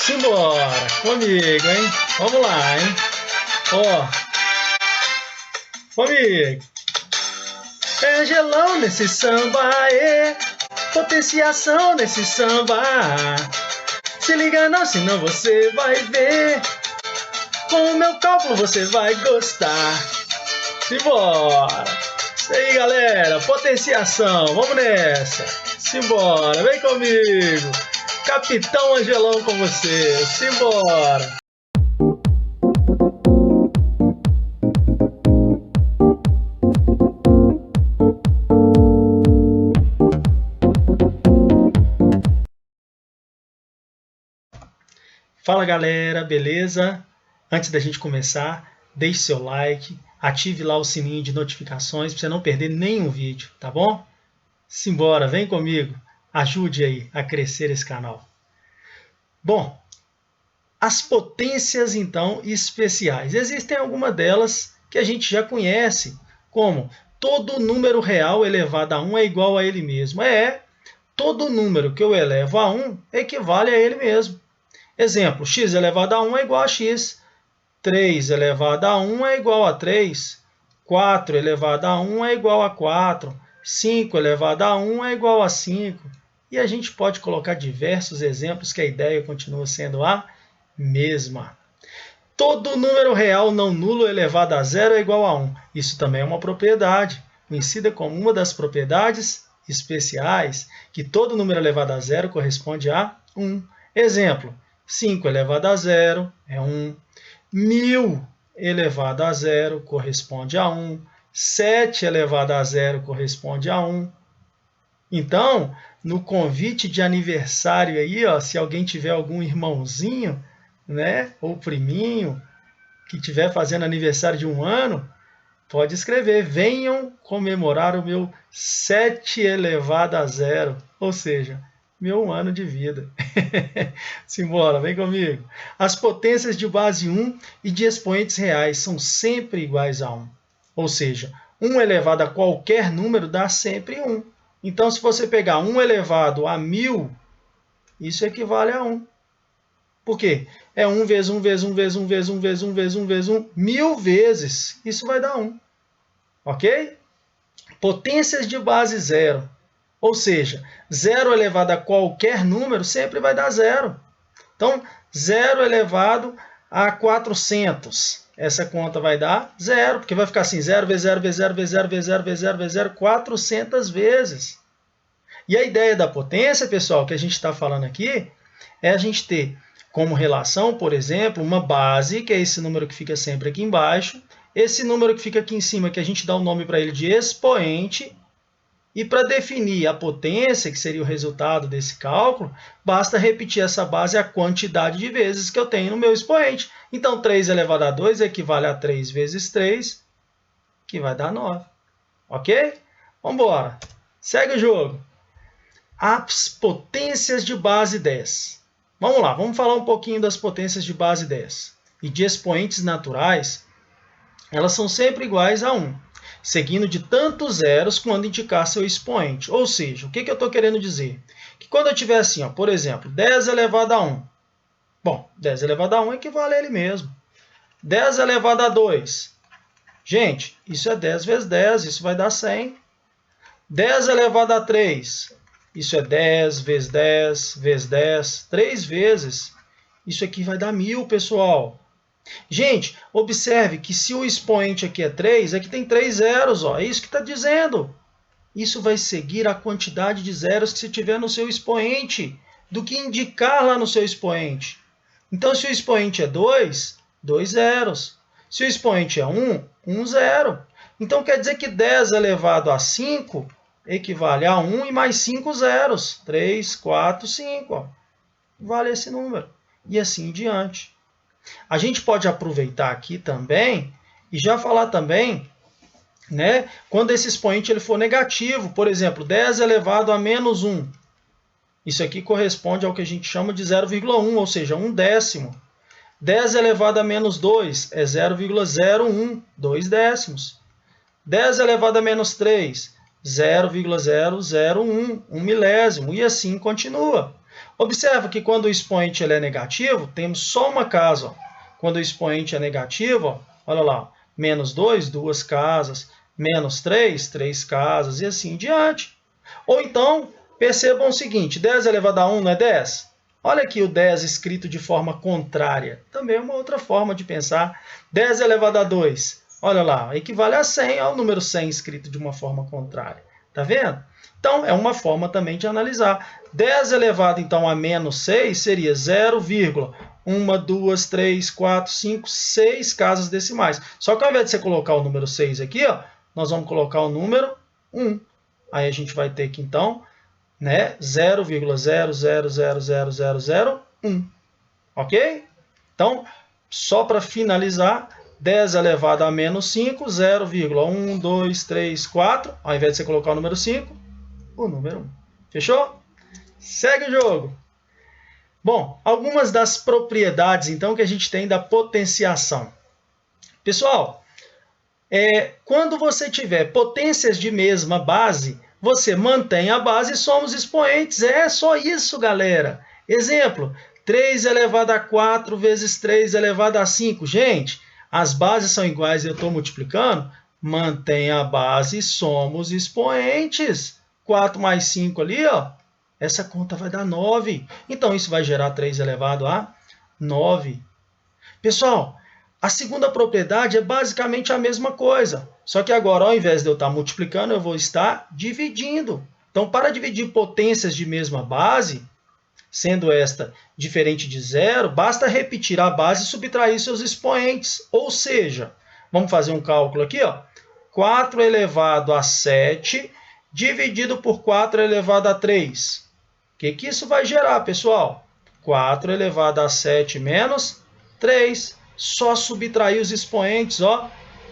Simbora, comigo, hein? Vamos lá, hein? Ó, comigo. É gelão nesse samba, potenciação nesse samba. Se liga não, senão você vai ver. Com o meu cálculo você vai gostar. Simbora. Isso aí, galera. Potenciação. Vamos nessa. Simbora. Vem comigo. Capitão Angelão com você. Simbora. Fala, galera. Beleza? Antes da gente começar, deixe seu like, ative lá o sininho de notificações para você não perder nenhum vídeo, tá bom? Simbora, vem comigo, ajude aí a crescer esse canal. Bom, as potências então especiais. Existem algumas delas que a gente já conhece, como todo número real elevado a 1 é igual a ele mesmo. Todo número que eu elevo a 1 equivale a ele mesmo. Exemplo, x elevado a 1 é igual a x. 3 elevado a 1 é igual a 3, 4 elevado a 1 é igual a 4, 5 elevado a 1 é igual a 5. E a gente pode colocar diversos exemplos que a ideia continua sendo a mesma. Todo número real não nulo elevado a zero é igual a 1. Isso também é uma propriedade, conhecida como uma das propriedades especiais, que todo número elevado a zero corresponde a 1. Exemplo, 5 elevado a zero é 1. 1000 elevado a zero corresponde a 1. 7 elevado a zero corresponde a 1. Então, no convite de aniversário aí, ó, se alguém tiver algum irmãozinho, né, ou priminho, que estiver fazendo aniversário de 1 ano, pode escrever: venham comemorar o meu 7 elevado a zero, ou seja, meu 1 ano de vida. Simbora, vem comigo. As potências de base 1 e de expoentes reais são sempre iguais a 1. Ou seja, 1 elevado a qualquer número dá sempre 1. Então, se você pegar 1 elevado a 1000, isso equivale a 1. Por quê? É 1 vezes 1 vezes 1 vezes 1 vezes 1 vezes 1 vezes 1 vezes 1, 1000 vezes. Isso vai dar 1. Ok? Potências de base 0. Ou seja, 0 elevado a qualquer número sempre vai dar 0. Então, 0 elevado a 400. Essa conta vai dar 0, porque vai ficar assim, 0 vezes 0 vezes 0 vezes 0 vezes 0 vezes 0 vezes 0, 400 vezes. E a ideia da potência, pessoal, que a gente está falando aqui, é a gente ter como relação, por exemplo, uma base, que é esse número que fica sempre aqui embaixo, esse número que fica aqui em cima, que a gente dá o nome para ele de expoente. E para definir a potência, que seria o resultado desse cálculo, basta repetir essa base a quantidade de vezes que eu tenho no meu expoente. Então, 3 elevado a 2 equivale a 3 vezes 3, que vai dar 9. Ok? Vamos embora. Segue o jogo. As potências de base 10. Vamos lá, vamos falar um pouquinho das potências de base 10. E de expoentes naturais, elas são sempre iguais a 1. Seguindo de tantos zeros quando indicar seu expoente. Ou seja, o que eu estou querendo dizer? Que quando eu tiver assim, ó, por exemplo, 10 elevado a 1. Bom, 10 elevado a 1 equivale a ele mesmo. 10 elevado a 2. Gente, isso é 10 vezes 10, isso vai dar 100. 10 elevado a 3. Isso é 10 vezes 10 vezes 10, 3 vezes. Isso aqui vai dar 1000, pessoal. Gente, observe que se o expoente aqui é 3, aqui tem 3 zeros, ó, é isso que está dizendo. Isso vai seguir a quantidade de zeros que você tiver no seu expoente, do que indicar lá no seu expoente. Então, se o expoente é 2, 2 zeros. Se o expoente é 1, 1 zero. Então, quer dizer que 10 elevado a 5 equivale a 1 e mais 5 zeros. 3, 4, 5. Ó. Vale esse número. E assim em diante. A gente pode aproveitar aqui também e já falar também, né, quando esse expoente ele for negativo, por exemplo, 10 elevado a menos 1. Isso aqui corresponde ao que a gente chama de 0,1, ou seja, 1 décimo. 10 elevado a menos 2 é 0,01, 2 décimos. 10 elevado a menos 3, 0,001, 1 milésimo, e assim continua. Observa que quando o expoente ele é negativo, temos só uma casa. Ó. Quando o expoente é negativo, ó, olha lá, menos 2, 2 casas, menos 3, 3 casas e assim em diante. Ou então, percebam o seguinte, 10 elevado a 1 não é 10? Olha aqui o 10 escrito de forma contrária. Também é uma outra forma de pensar. 10 elevado a 2, olha lá, equivale a 100, ao número 100 escrito de uma forma contrária. Tá vendo? Então, é uma forma também de analisar. 10 elevado, então, a menos 6 seria 0,1, 2, 3, 4, 5, 6 casas decimais. Só que ao invés de você colocar o número 6 aqui, ó, nós vamos colocar o número 1. Aí a gente vai ter que, então, né, 0,000001. Ok? Então, só para finalizar, 10 elevado a menos 5, 0,1, 2, 3, 4. Ao invés de você colocar o número 5, o número 1. Fechou? Segue o jogo. Bom, algumas das propriedades, então, que a gente tem da potenciação. Pessoal, quando você tiver potências de mesma base, você mantém a base e soma os expoentes. É só isso, galera. Exemplo, 3 elevado a 4 vezes 3 elevado a 5. Gente, as bases são iguais e eu estou multiplicando. Mantém a base e soma os expoentes. 4 mais 5 ali, ó. Essa conta vai dar 9. Então, isso vai gerar 3 elevado a 9. Pessoal, a segunda propriedade é basicamente a mesma coisa. Só que agora, ao invés de eu estar multiplicando, eu vou estar dividindo. Então, para dividir potências de mesma base, sendo esta diferente de zero, basta repetir a base e subtrair seus expoentes. Ou seja, vamos fazer um cálculo aqui, ó. 4 elevado a 7 dividido por 4 elevado a 3. O que isso vai gerar, pessoal? 4 elevado a 7 menos 3. Só subtrair os expoentes, ó.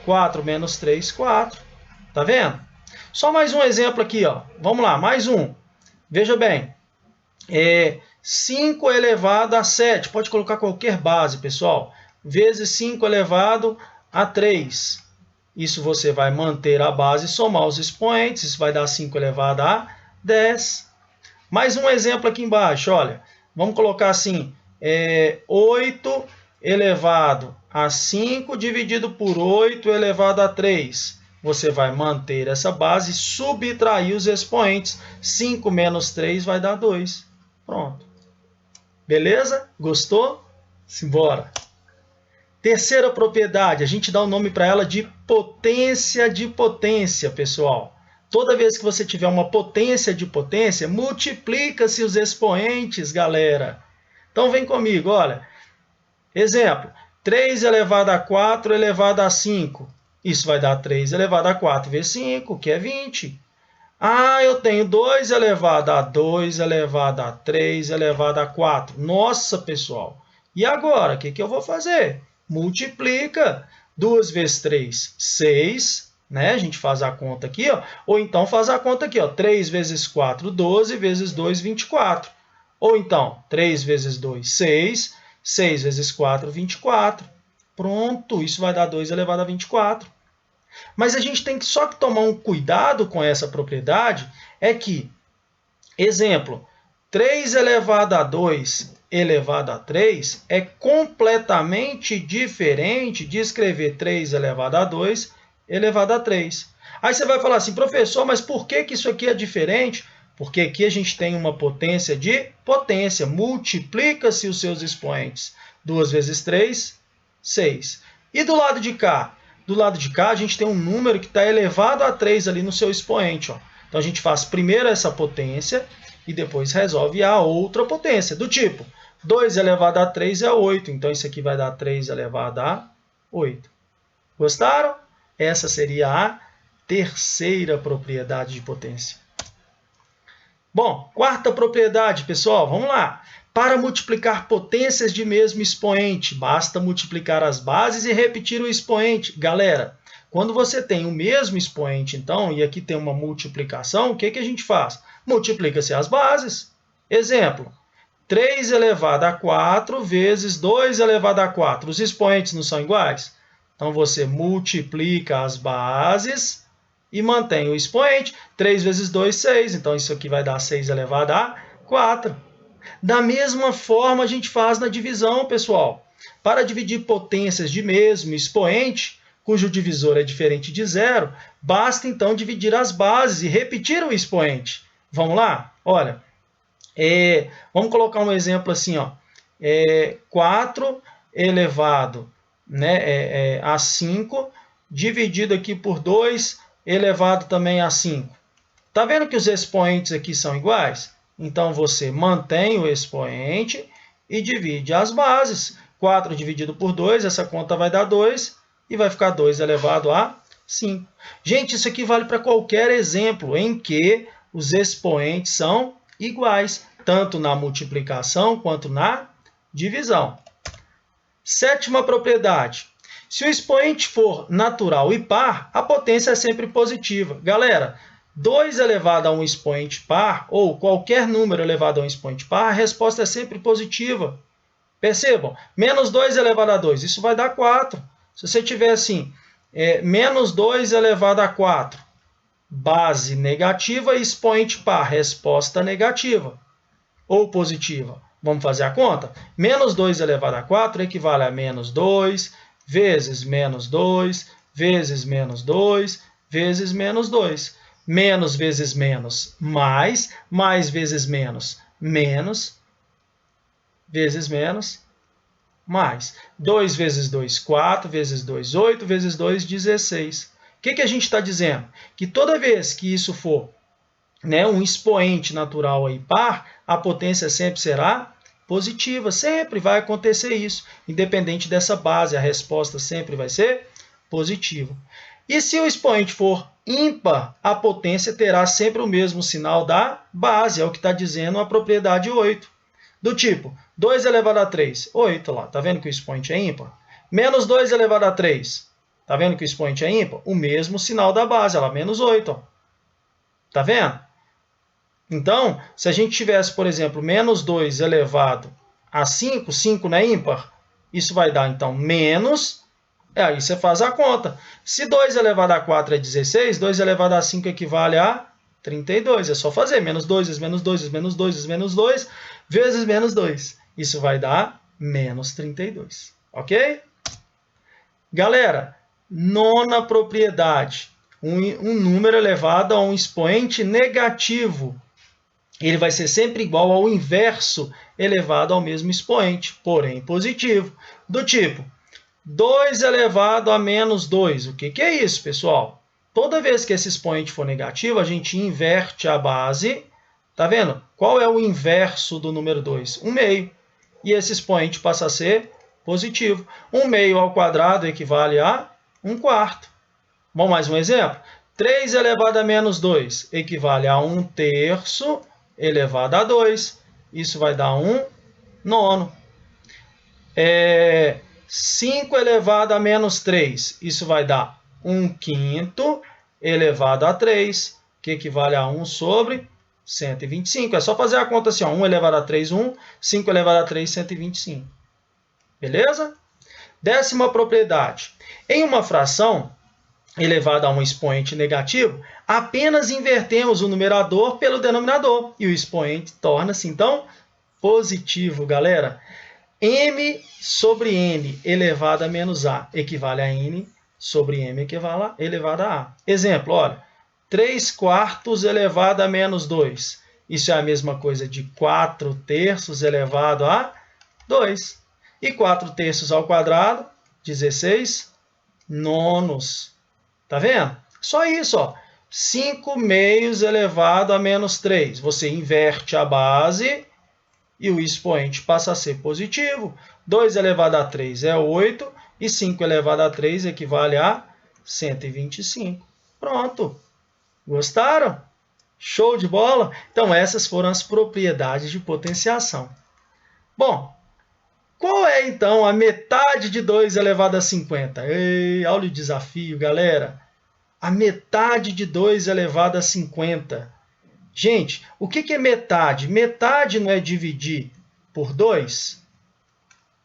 4 menos 3, 4. Tá vendo? Só mais um exemplo aqui, ó. Vamos lá, mais um. Veja bem. 5 elevado a 7. Pode colocar qualquer base, pessoal. Vezes 5 elevado a 3. Isso você vai manter a base e somar os expoentes. Isso vai dar 5 elevado a 10. Mais um exemplo aqui embaixo, olha. Vamos colocar assim, 8 elevado a 5 dividido por 8 elevado a 3. Você vai manter essa base e subtrair os expoentes. 5 menos 3 vai dar 2. Pronto. Beleza? Gostou? Simbora. Terceira propriedade, a gente dá o nome para ela de potência, pessoal. Toda vez que você tiver uma potência de potência, multiplica-se os expoentes, galera. Então, vem comigo, olha. Exemplo, 3 elevado a 4 elevado a 5. Isso vai dar 3 elevado a 4 vezes 5, que é 20. Ah, eu tenho 2 elevado a 2 elevado a 3 elevado a 4. Nossa, pessoal. E agora, o que eu vou fazer? Multiplica. 2 vezes 3, 6. Né? A gente faz a conta aqui, ó. Ou então faz a conta aqui, ó. 3 vezes 4, 12, vezes 2, 24. Ou então, 3 vezes 2, 6. 6 vezes 4, 24. Pronto, isso vai dar 2 elevado a 24. Mas a gente tem só que tomar um cuidado com essa propriedade, é que, exemplo, 3 elevado a 2 elevado a 3 é completamente diferente de escrever 3 elevado a 2 elevado a 3. Aí você vai falar assim, professor, mas por que isso aqui é diferente? Porque aqui a gente tem uma potência de potência. Multiplica-se os seus expoentes. 2 vezes 3, 6. E do lado de cá? Do lado de cá a gente tem um número que está elevado a 3 ali no seu expoente. Ó. Então a gente faz primeiro essa potência e depois resolve a outra potência. Do tipo, 2 elevado a 3 é 8. Então isso aqui vai dar 3 elevado a 8. Gostaram? Essa seria a terceira propriedade de potência. Bom, quarta propriedade, pessoal, vamos lá. Para multiplicar potências de mesmo expoente, basta multiplicar as bases e repetir o expoente. Galera, quando você tem o mesmo expoente, então, e aqui tem uma multiplicação, o que a gente faz? Multiplica-se as bases. Exemplo, 3 elevado a 4 vezes 2 elevado a 4. Os expoentes não são iguais? Então, você multiplica as bases e mantém o expoente. 3 vezes 2, 6. Então, isso aqui vai dar 6 elevado a 4. Da mesma forma, a gente faz na divisão, pessoal. Para dividir potências de mesmo expoente, cujo divisor é diferente de zero, basta então dividir as bases e repetir o expoente. Vamos lá? Olha, vamos colocar um exemplo assim, ó. 4 elevado, né, a 5, dividido aqui por 2 elevado também a 5. Tá vendo que os expoentes aqui são iguais? Então, você mantém o expoente e divide as bases. 4 dividido por 2, essa conta vai dar 2 e vai ficar 2 elevado a 5. Gente, isso aqui vale para qualquer exemplo em que os expoentes são iguais, tanto na multiplicação quanto na divisão. Sétima propriedade. Se o expoente for natural e par, a potência é sempre positiva. Galera, 2 elevado a um expoente par, ou qualquer número elevado a um expoente par, a resposta é sempre positiva. Percebam, menos 2 elevado a 2, isso vai dar 4. Se você tiver assim, menos 2 elevado a 4, base negativa e expoente par, resposta negativa ou positiva. Vamos fazer a conta? Menos 2 elevado a 4 equivale a menos 2, vezes menos 2, vezes menos 2, vezes menos 2. Menos vezes menos, mais vezes menos, menos, vezes menos, mais. 2 vezes 2, 4, vezes 2, 8, vezes 2, 16. O que a gente está dizendo? Que toda vez que isso for, né, um expoente natural aí par, a potência sempre será positiva. Sempre vai acontecer isso. Independente dessa base, a resposta sempre vai ser positiva. E se o expoente for ímpar, a potência terá sempre o mesmo sinal da base. É o que está dizendo a propriedade 8. Do tipo, 2 elevado a 3, 8 lá. Está vendo que o expoente é ímpar? Menos 2 elevado a 3. Está vendo que o expoente é ímpar? O mesmo sinal da base, ela menos 8. Está vendo? Então, se a gente tivesse, por exemplo, menos 2 elevado a 5, 5 não é ímpar? Isso vai dar, então, menos, aí você faz a conta. Se 2 elevado a 4 é 16, 2 elevado a 5 equivale a 32. É só fazer menos 2 vezes menos 2 vezes menos 2 vezes menos 2 vezes menos 2. Isso vai dar menos 32. Ok? Galera, nona propriedade. Um número elevado a um expoente negativo. Ele vai ser sempre igual ao inverso elevado ao mesmo expoente, porém positivo. Do tipo, 2 elevado a menos 2. O que é isso, pessoal? Toda vez que esse expoente for negativo, a gente inverte a base. Tá vendo? Qual é o inverso do número 2? 1/2. E esse expoente passa a ser positivo. 1/2 ao quadrado equivale a 1/4. Vamos mais um exemplo? 3 elevado a menos 2 equivale a 1/3 elevado a 2. Isso vai dar 1/9. 5 elevado a menos 3. Isso vai dar 1/5 elevado a 3, que equivale a 1 sobre 125. É só fazer a conta assim, ó. 1 elevado a 3, 1. 5 elevado a 3, 125. Beleza? Décima propriedade. Em uma fração elevada a um expoente negativo, apenas invertemos o numerador pelo denominador e o expoente torna-se, então, positivo, galera. M sobre n elevado a menos a equivale a n sobre m elevado a a. Exemplo, olha, 3/4 elevado a menos 2. Isso é a mesma coisa de 4/3 elevado a 2. E 4/3 ao quadrado, 16 nonos. Tá vendo? Só isso, ó. 5/2 elevado a menos 3. Você inverte a base e o expoente passa a ser positivo. 2 elevado a 3 é 8 e 5 elevado a 3 equivale a 125. Pronto. Gostaram? Show de bola? Então, essas foram as propriedades de potenciação. Bom, qual é, então, a metade de 2 elevado a 50? Ei, olha o desafio, galera. A metade de 2 elevado a 50. Gente, o que é metade? Metade não é dividir por 2?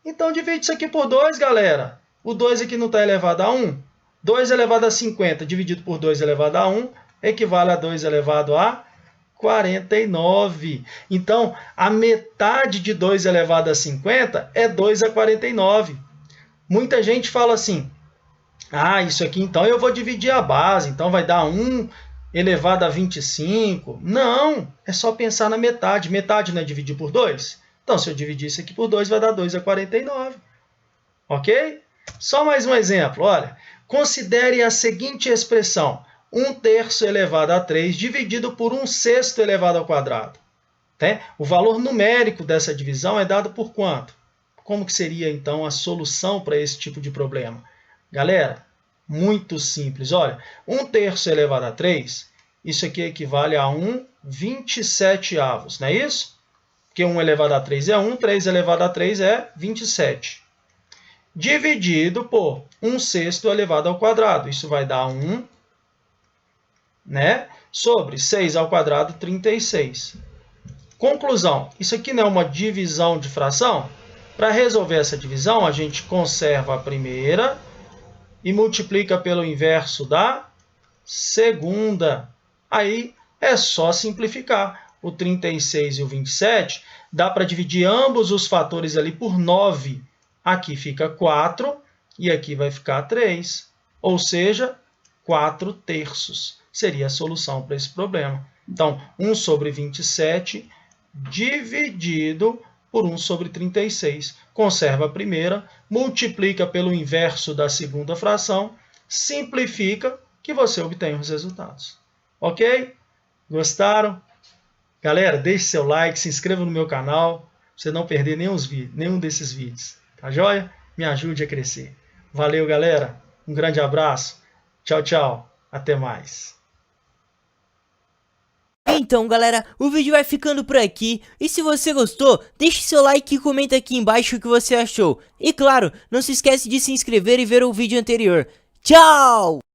Então, divide isso aqui por 2, galera. O 2 aqui não está elevado a 1. 2 elevado a 50 dividido por 2 elevado a 1 equivale a 2 elevado a 49. Então, a metade de 2 elevado a 50 é 2 a 49. Muita gente fala assim, isso aqui então eu vou dividir a base, então vai dar 1 elevado a 25. Não, é só pensar na metade. Metade não é dividir por 2? Então, se eu dividir isso aqui por 2, vai dar 2 a 49. Ok? Só mais um exemplo. Olha, considere a seguinte expressão. 1/3 elevado a 3 dividido por 1/6 elevado ao quadrado. O valor numérico dessa divisão é dado por quanto? Como que seria, então, a solução para esse tipo de problema? Galera, muito simples. Olha, 1/3 elevado a 3, isso aqui equivale a 1/27, não é isso? Porque 1 elevado a 3 é 1, 3 elevado a 3 é 27. Dividido por 1/6 elevado ao quadrado. Isso vai dar 1, sobre 6 ao quadrado, 36. Conclusão, isso aqui não é uma divisão de fração? Para resolver essa divisão, a gente conserva a primeira e multiplica pelo inverso da segunda. Aí é só simplificar. O 36 e o 27, dá para dividir ambos os fatores ali por 9. Aqui fica 4 e aqui vai ficar 3. Ou seja, 4/3 seria a solução para esse problema. Então, 1 sobre 27 dividido por 1 sobre 36. Conserva a primeira, multiplica pelo inverso da segunda fração, simplifica que você obtém os resultados. Ok? Gostaram? Galera, deixe seu like, se inscreva no meu canal, para você não perder nenhum desses vídeos. Tá joia? Me ajude a crescer. Valeu, galera. Um grande abraço. Tchau, tchau. Até mais. Então, galera, o vídeo vai ficando por aqui. E se você gostou, deixe seu like e comenta aqui embaixo o que você achou. E claro, não se esquece de se inscrever e ver o vídeo anterior. Tchau!